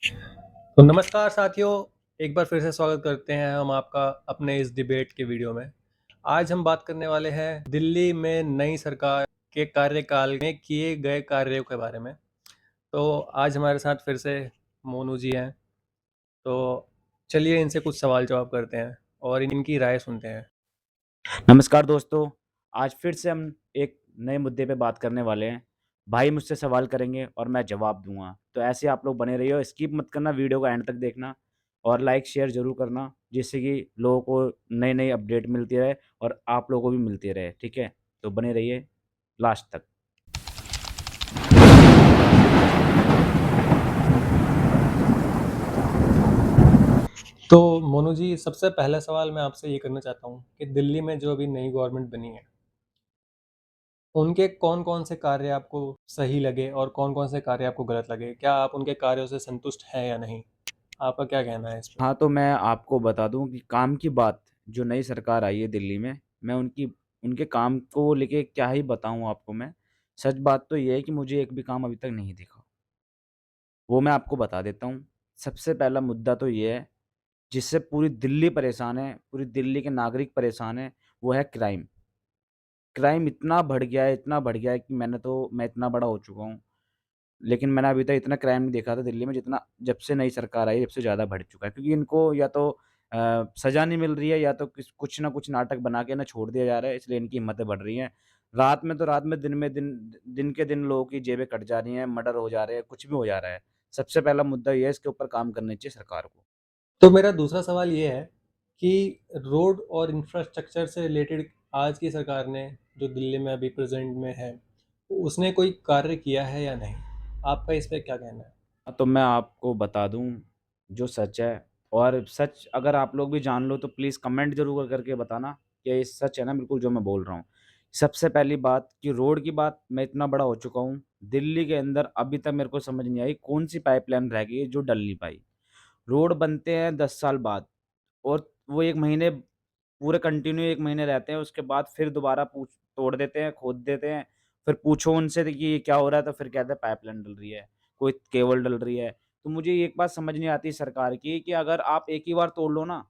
तो नमस्कार साथियों, एक बार फिर से स्वागत करते हैं हम आपका अपने इस डिबेट के वीडियो में। आज हम बात करने वाले हैं दिल्ली में नई सरकार के कार्यकाल में किए गए कार्यों के बारे में। तो आज हमारे साथ फिर से मोनू जी हैं। तो चलिए इनसे कुछ सवाल जवाब करते हैं और इनकी राय सुनते हैं। नमस्कार दोस्तों, आज फिर से हम एक नए मुद्दे पे बात करने वाले हैं। भाई मुझसे सवाल करेंगे और मैं जवाब दूँगा। तो ऐसे आप लोग बने रहिए, स्किप मत करना, वीडियो को एंड तक देखना और लाइक शेयर ज़रूर करना, जिससे कि लोगों को नई-नई अपडेट मिलती रहे और आप लोगों को भी मिलती रहे, ठीक है? तो बने रहिए लास्ट तक। तो मोनू जी, सबसे पहला सवाल मैं आपसे ये करना चाहता हूँ कि दिल्ली में जो अभी नई गवर्नमेंट बनी है, उनके कौन-कौन से कार्य आपको सही लगे और कौन-कौन से कार्य आपको गलत लगे? क्या आप उनके कार्यों से संतुष्ट हैं या नहीं? आपका क्या कहना है इस पे? हाँ, तो मैं आपको बता दूँ कि काम की बात जो नई सरकार आई है दिल्ली में, मैं उनके काम को लेके क्या ही बताऊँ आपको मैं। सच बात तो ये है कि मुझे एक भी काम अभी तक नहीं दिखा। वो मैं आपको बता देता हूँ। सबसे पहला मुद्दा तो ये है, जिससे पूरी दिल्ली परेशान है, पूरी दिल्ली के नागरिक परेशान हैं, वो है क्राइम। क्राइम इतना बढ़ गया है कि मैं इतना बड़ा हो चुका हूँ, लेकिन मैंने अभी तक इतना क्राइम नहीं देखा था दिल्ली में जितना जब से नई सरकार आई है, जब से ज़्यादा बढ़ चुका है। क्योंकि इनको या तो सज़ा नहीं मिल रही है या तो कुछ ना कुछ नाटक बना के ना छोड़ दिया जा रहा है, इसलिए इनकी हिम्मतें बढ़ रही हैं। रात में, दिन के दिन लोगों की जेबें कट जा रही हैं, मर्डर हो जा रहे हैं, कुछ भी हो जा रहा है। सबसे पहला मुद्दा ये है, इसके ऊपर काम करनी चाहिए सरकार को। तो मेरा दूसरा सवाल ये है कि रोड और इंफ्रास्ट्रक्चर से रिलेटेड आज की सरकार ने, जो दिल्ली में अभी प्रेजेंट में है, उसने कोई कार्य किया है या नहीं? आपका इस पे क्या कहना है? तो मैं आपको बता दूँ जो सच है और सच अगर आप लोग भी जान लो तो प्लीज़ कमेंट ज़रूर करके बताना कि ये सच है ना बिल्कुल जो मैं बोल रहा हूँ। सबसे पहली बात कि रोड की बात मैं इतना बड़ा हो चुका हूँ, दिल्ली के अंदर अभी तक मेरे को समझ नहीं आई कौन-सी पाइपलाइन रह गई है जो डल नहीं पाई। रोड बनते हैं 10 साल बाद और वो 1 महीने पूरे कंटिन्यू 1 महीने रहते हैं, उसके बाद फिर दोबारा पूछ तोड़ देते हैं, खोद देते हैं। फिर पूछो उनसे कि ये क्या हो रहा है, तो फिर कहते हैं पाइपलाइन डल रही है, कोई केबल डल रही है। तो मुझे एक बात समझ नहीं आती सरकार की कि अगर आप एक ही बार तोड़ लो ना,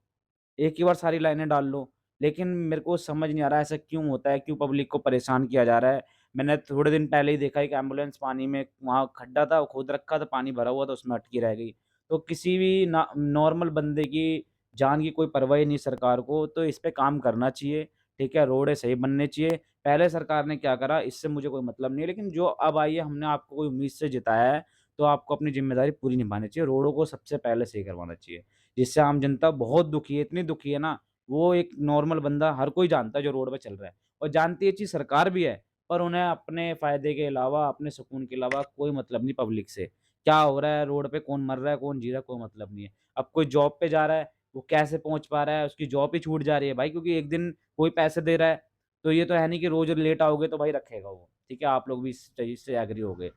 एक ही बार सारी लाइनें डाल लो, लेकिन मेरे को समझ नहीं आ रहा है ऐसा क्यों होता है, क्यों पब्लिक को परेशान किया जा रहा है। मैंने थोड़े दिन पहले ही देखा एक एम्बुलेंस पानी में वहाँ खड्डा था, खोद रखा था, पानी भरा हुआ था, उसमें अटकी रह गई। तो किसी भी ना नॉर्मल बंदे की जान की कोई परवाह ही नहीं सरकार को, तो इस पे काम करना चाहिए, ठीक है? रोडें सही बनने चाहिए। पहले सरकार ने क्या करा, इससे मुझे कोई मतलब नहीं है, लेकिन जो अब आई है, हमने आपको कोई उम्मीद से जिताया है, तो आपको अपनी ज़िम्मेदारी पूरी निभानी चाहिए। रोडों को सबसे पहले सही करवाना चाहिए। जिससे आम जनता बहुत दुखी है, इतनी दुखी है ना, वो एक नॉर्मल बंदा हर कोई जानता है जो रोड पे चल रहा है और जानती ये चीज़ सरकार भी है, पर उन्हें अपने फ़ायदे के अलावा, अपने सुकून के अलावा कोई मतलब नहीं पब्लिक से। क्या हो रहा है रोड पे, कौन मर रहा है, कौन जी रहा है, कोई मतलब नहीं है। अब कोई जॉब पे जा रहा है, वो कैसे पहुँच पा रहा है, उसकी जॉब ही छूट जा रही है भाई क्योंकि एक दिन कोई पैसे दे रहा है, तो ये तो है नहीं कि रोज़ लेट आओगे तो भाई रखेगा वो, ठीक है? आप लोग भी इस चीज़ से एग्री होंगे।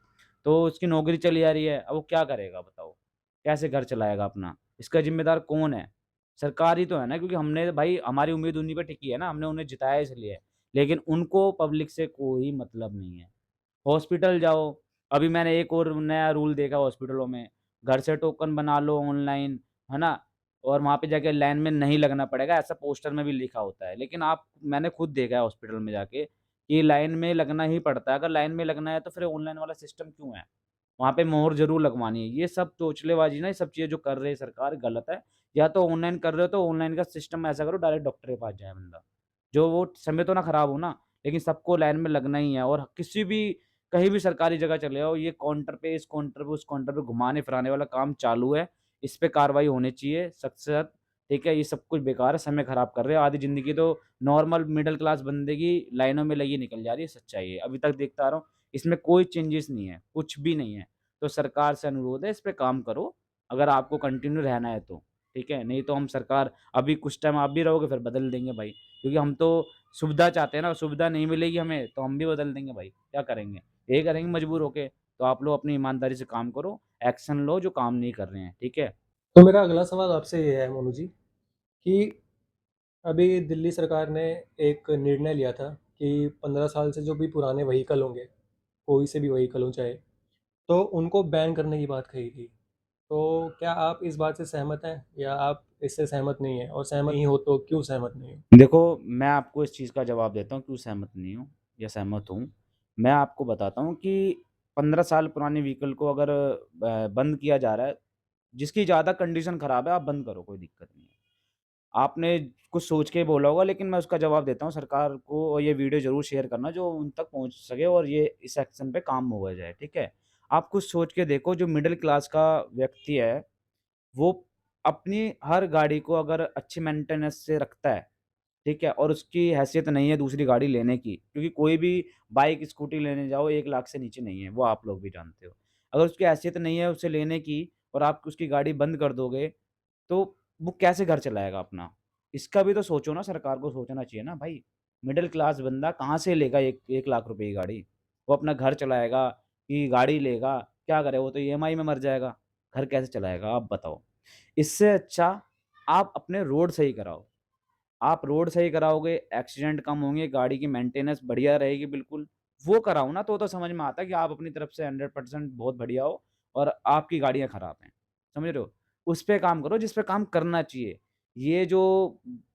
तो उसकी नौकरी चली जा रही है, अब वो क्या करेगा बताओ? कैसे घर चलाएगा अपना? इसका ज़िम्मेदार कौन है? सरकार ही तो है ना क्योंकि हमने भाई हमारी उम्मीद उन्हीं पे टिकी है ना, हमने उन्हें जिताया इसलिए है। लेकिन उनको पब्लिक से कोई मतलब नहीं है। हॉस्पिटल जाओ, अभी मैंने एक और नया रूल देखा हॉस्पिटलों में, घर से टोकन बना लो ऑनलाइन, है ना? और वहाँ पे जाके लाइन में नहीं लगना पड़ेगा, ऐसा पोस्टर में भी लिखा होता है। लेकिन मैंने खुद देखा है हॉस्पिटल में जाके कि लाइन में लगना ही पड़ता है। अगर लाइन में लगना है तो फिर ऑनलाइन वाला सिस्टम क्यों है? वहाँ पे मोहर ज़रूर लगवानी है। ये सब चोचलेबाज़ी ना, ये सब चीज़ें जो कर रही है सरकार गलत है। या तो ऑनलाइन कर रहे हो तो ऑनलाइन का सिस्टम ऐसा करो डायरेक्ट डॉक्टर के पास जाए बंदा। जो वो समय तो ना खराब हो ना, लेकिन सबको लाइन में लगना ही है और किसी भी कहीं भी सरकारी जगह चले जाओ, ये काउंटर पे इस काउंटर पे उस काउंटर पे घुमाने-फिराने वाला काम चालू है। इस पे कार्रवाई होनी चाहिए सख्त से सख्त, ठीक है? ये सब कुछ बेकार है, समय खराब कर रहे हैं। आधी ज़िंदगी तो नॉर्मल मिडल क्लास बंदे की लाइनों में लगी निकल जा रही है, सच्चाई है। अभी तक देखता आ रहा हूँ, इसमें कोई चेंजेस नहीं है, कुछ भी नहीं है। तो सरकार से अनुरोध है इस पे काम करो, अगर आपको कंटिन्यू रहना है तो, ठीक है? नहीं तो हम सरकार अभी कुछ टाइम आप भी रहोगे फिर बदल देंगे भाई, क्योंकि हम तो सुविधा चाहते हैं ना, सुविधा नहीं मिलेगी हमें तो हम भी बदल देंगे भाई, क्या करेंगे? यही करेंगे मजबूर होके। तो आप लोग अपनी ईमानदारी से काम करो, एक्शन लो जो काम नहीं कर रहे हैं, ठीक है? तो मेरा अगला सवाल आपसे ये है मोनू जी कि अभी दिल्ली सरकार ने एक निर्णय लिया था कि 15 साल से जो भी पुराने व्हीकल होंगे, कोई से भी व्हीकल हो चाहे, तो उनको बैन करने की बात कही थी। तो क्या आप इस बात से सहमत हैं या आप इससे सहमत नहीं हैं? और सहमत नहीं हो तो क्यों सहमत नहीं हो? देखो, मैं आपको इस चीज़ का जवाब देता हूँ क्यों सहमत नहीं हूँ या सहमत हूँ। मैं आपको बताता हूँ कि 15 साल पुरानी व्हीकल को अगर बंद किया जा रहा है, जिसकी ज़्यादा कंडीशन ख़राब है, आप बंद करो, कोई दिक्कत नहीं है। आपने कुछ सोच के बोला होगा, लेकिन मैं उसका जवाब देता हूँ सरकार को, और ये वीडियो ज़रूर शेयर करना जो उन तक पहुँच सके और ये इस एक्शन पे काम हुआ जाए, ठीक है? आप कुछ सोच के देखो, जो मिडल क्लास का व्यक्ति है, वो अपनी हर गाड़ी को अगर अच्छी मेंटेनेंस से रखता है, ठीक है? और उसकी हैसियत नहीं है दूसरी गाड़ी लेने की, क्योंकि कोई भी बाइक, स्कूटी लेने जाओ 1 लाख से नीचे नहीं है, वो आप लोग भी जानते हो। अगर उसकी हैसियत नहीं है उसे लेने की और आप उसकी गाड़ी बंद कर दोगे, तो वो कैसे घर चलाएगा अपना? इसका भी तो सोचो ना, सरकार को सोचना चाहिए ना भाई। मिडल क्लास बंदा कहाँ से लेगा 1 लाख रुपए की गाड़ी? वो अपना घर चलाएगा कि गाड़ी लेगा? क्या करे, वो तो ईएमआई में मर जाएगा। घर कैसे चलाएगा आप बताओ? इससे अच्छा आप अपने रोड सही कराओ। आप रोड सही कराओगे, एक्सीडेंट कम होंगे, गाड़ी की मेंटेनेंस बढ़िया रहेगी बिल्कुल। वो कराओ ना, तो समझ में आता है कि आप अपनी तरफ से 100% बहुत बढ़िया हो और आपकी गाड़ियाँ खराब हैं। समझ रहे हो? उस पे काम करो जिस पे काम करना चाहिए। ये जो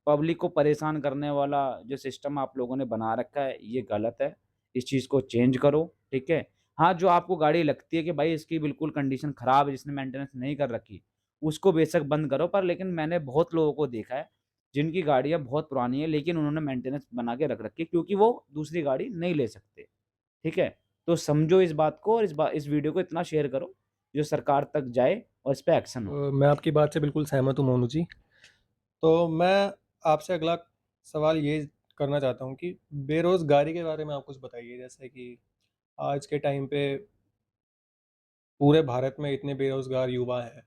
पब्लिक को परेशान करने वाला जो सिस्टम आप लोगों ने बना रखा है, ये गलत है। इस चीज़ को चेंज करो, ठीक है? हाँ, जो आपको गाड़ी लगती है कि भाई इसकी बिल्कुल कंडीशन खराब है, जिसने मेंटेनेंस नहीं कर रखी, उसको बेशक बंद करो, पर लेकिन मैंने बहुत लोगों को देखा है जिनकी गाड़ियाँ बहुत पुरानी है, लेकिन उन्होंने मेंटेनेंस बना के रख रखी है, क्योंकि वो दूसरी गाड़ी नहीं ले सकते, ठीक है? तो समझो इस बात को, और इस वीडियो को इतना शेयर करो, जो सरकार तक जाए और इस पे एक्शन हो। मैं आपकी बात से बिल्कुल सहमत हूँ मोनू जी। तो मैं आपसे अगला सवाल ये करना चाहता हूँ कि बेरोज़गारी के बारे में आप कुछ बताइए। जैसे कि आज के टाइम पे पूरे भारत में इतने बेरोज़गार युवा हैं,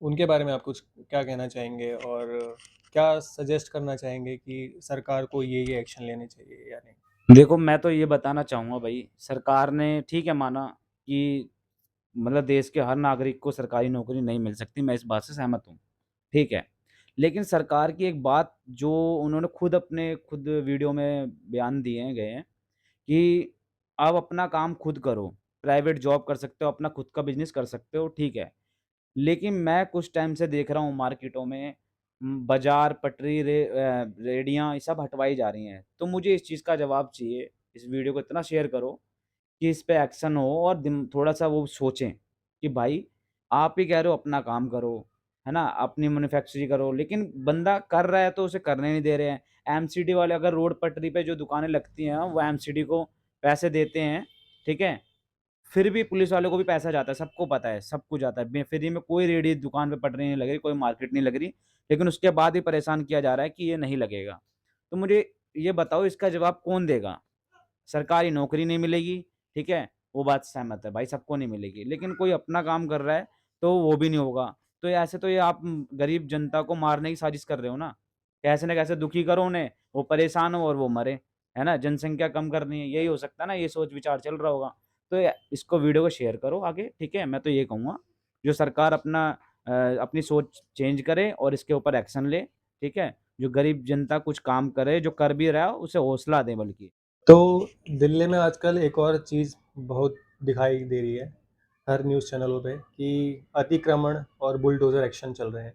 उनके बारे में आप कुछ क्या कहना चाहेंगे? और क्या सजेस्ट करना चाहेंगे कि सरकार को ये एक्शन लेने चाहिए या नहीं? देखो, मैं तो ये बताना चाहूँगा भई, सरकार ने ठीक है माना कि मतलब देश के हर नागरिक को सरकारी नौकरी नहीं मिल सकती, मैं इस बात से सहमत हूँ, ठीक है। लेकिन सरकार की एक बात जो उन्होंने खुद वीडियो में बयान दिए गए हैं कि आप अपना काम खुद करो, प्राइवेट जॉब कर सकते हो, अपना खुद का बिज़नेस कर सकते हो, ठीक है। लेकिन मैं कुछ टाइम से देख रहा हूँ मार्केटों में बाज़ार, पटरी, रेहड़ियाँ ये सब हटवाई जा रही हैं। तो मुझे इस चीज़ का जवाब चाहिए, इस वीडियो को इतना शेयर करो कि इस पे एक्शन हो और थोड़ा-सा वो सोचें कि भाई आप ही कह रहे हो अपना काम करो, है ना? अपनी मैन्युफैक्चरिंग करो, लेकिन बंदा कर रहा है तो उसे करने नहीं दे रहे हैं। एमसीडी वाले अगर रोड पटरी पे जो दुकानें लगती हैं, वो एमसीडी को पैसे देते हैं, ठीक है? फिर भी पुलिस वालों को भी पैसा जाता है, सबको पता है, सब कुछ जाता है। फ्री में कोई रेहड़ी दुकान पे पटरी नहीं लग रही, कोई मार्केट नहीं लग रही, लेकिन उसके बाद भी परेशान किया जा रहा है कि ये नहीं लगेगा। तो मुझे ये बताओ, इसका जवाब कौन देगा? सरकारी नौकरी नहीं मिलेगी, ठीक है? वो बात सहमत है भाई, सबको नहीं मिलेगी, लेकिन कोई अपना काम कर रहा है, तो वो भी नहीं होगा। तो ये ऐसे तो ये आप गरीब जनता को मारने की साजिश कर रहे हो ना। कैसे न कैसे दुखी करो उन्हें, वो परेशान हो और वो मरे, है ना? जनसंख्या कम करनी है, यही हो सकता है ना, ये सोच-विचार चल रहा होगा। तो इसको वीडियो को शेयर करो आगे, ठीक है? मैं तो ये कहूँगा, जो सरकार अपनी सोच चेंज करे और इसके ऊपर एक्शन ले, ठीक है? जो गरीब जनता कुछ काम करे, जो कर भी रहा है, उसे हौसला दें बल्कि। तो दिल्ली में आजकल एक और चीज़ बहुत दिखाई दे रही है, हर न्यूज़ चैनलों पे कि अतिक्रमण और बुलडोज़र एक्शन चल रहे हैं।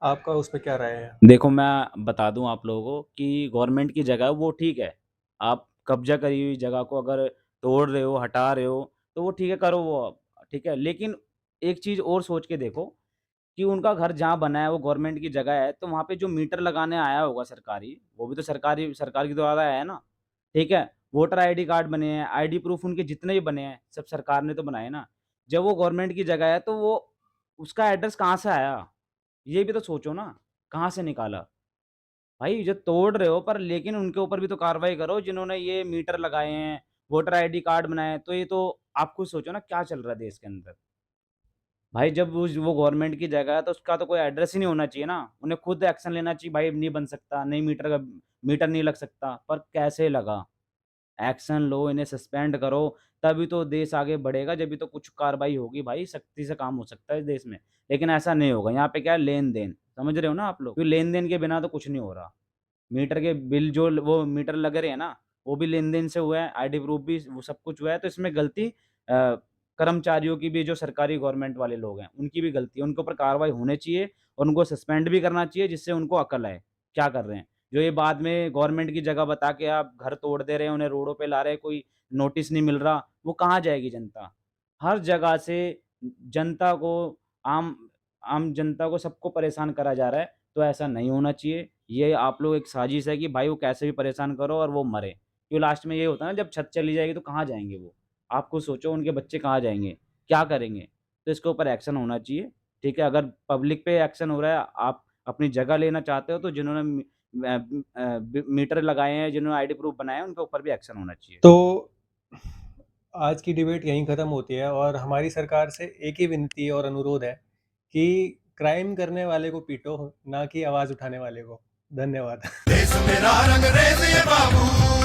आपका उस पे क्या राय है? देखो, मैं बता दूँ आप लोगों को कि गवर्नमेंट की जगह है वो ठीक है। आप कब्ज़ा करी हुई जगह को अगर तोड़ रहे हो, हटा रहे हो, तो वो ठीक है, करो वो आप, ठीक है। लेकिन एक चीज़ और सोच के देखो कि उनका घर जहाँ बना है वो गवर्नमेंट की जगह है, तो वहाँ पे जो मीटर लगाने आया होगा सरकारी, वो भी तो सरकार के द्वारा आया है ना, ठीक है। वोटर आईडी कार्ड बने हैं, आईडी प्रूफ उनके जितने भी बने हैं, सब सरकार ने तो बनाए ना। जब वो गवर्नमेंट की जगह है, तो वो उसका एड्रेस कहाँ से आया? ये भी तो सोचो ना, कहाँ से निकाला? भाई जो तोड़ रहे हो, पर लेकिन उनके ऊपर भी तो कार्रवाई करो जिन्होंने ये मीटर लगाए हैं, वोटर आईडी कार्ड बनाए हैं, तो ये तो आप खुद सोचो ना क्या चल रहा है देश के अंदर। भाई जब वो गवर्नमेंट की जगह है तो उसका तो कोई एड्रेस ही नहीं होना चाहिए ना। उन्हें खुद एक्शन लेना चाहिए, भाई नहीं बन सकता, नहीं मीटर नहीं लग सकता, पर कैसे लगा? एक्शन लो, इन्हें सस्पेंड करो, तभी तो देश आगे बढ़ेगा, जभी तो कुछ कार्रवाई होगी भाई, सख्ती से काम हो सकता है इस देश में। लेकिन ऐसा नहीं होगा, यहाँ पे क्या है लेन-देन, समझ रहे हो ना आप लोग? क्योंकि लेन-देन के बिना तो कुछ नहीं हो रहा। मीटर के बिल जो वो मीटर लग रहे हैं ना, वो भी लेन-देन से हुआ है, आईडी प्रूफ भी वो सब कुछ हुआ है, तो इसमें गलती कर्मचारियों की भी, जो सरकारी गवर्नमेंट वाले लोग हैं, उनकी भी गलती है। उनके ऊपर कार्रवाई होनी चाहिए और उनको सस्पेंड भी करना चाहिए, जिससे उनको अकल आए, क्या कर रहे हैं। जो ये बाद में गवर्नमेंट की जगह बता के आप घर तोड़ दे रहे हैं, उन्हें रोडों पे ला रहे हैं, कोई नोटिस नहीं मिल रहा, वो कहाँ जाएगी जनता? हर जगह से जनता को, आम आम जनता को, सबको परेशान करा जा रहा है, तो ऐसा नहीं होना चाहिए। ये आप लोग एक साजिश है कि भाई वो कैसे भी परेशान करो और वो मरे। क्यों लास्ट में ये होता है ना, जब छत चली जाएगी तो कहाँ जाएँगे वो? आप खुद सोचो, उनके बच्चे कहाँ जाएँगे? क्या करेंगे? तो इसके ऊपर एक्शन होना चाहिए, ठीक है? अगर पब्लिक पे एक्शन हो रहा है, आप अपनी जगह लेना चाहते हो, तो जिन्होंने मीटर लगाए हैं, जिन्होंने आईडी प्रूफ बनाए हैं, उनके ऊपर भी एक्शन होना चाहिए। तो आज की डिबेट यहीं ख़त्म होती है और हमारी सरकार से एक ही विनती और अनुरोध है कि क्राइम करने वाले को पीटो, ना कि आवाज़ उठाने वाले को। धन्यवाद। देश मेरा रंगरेज ये बाबू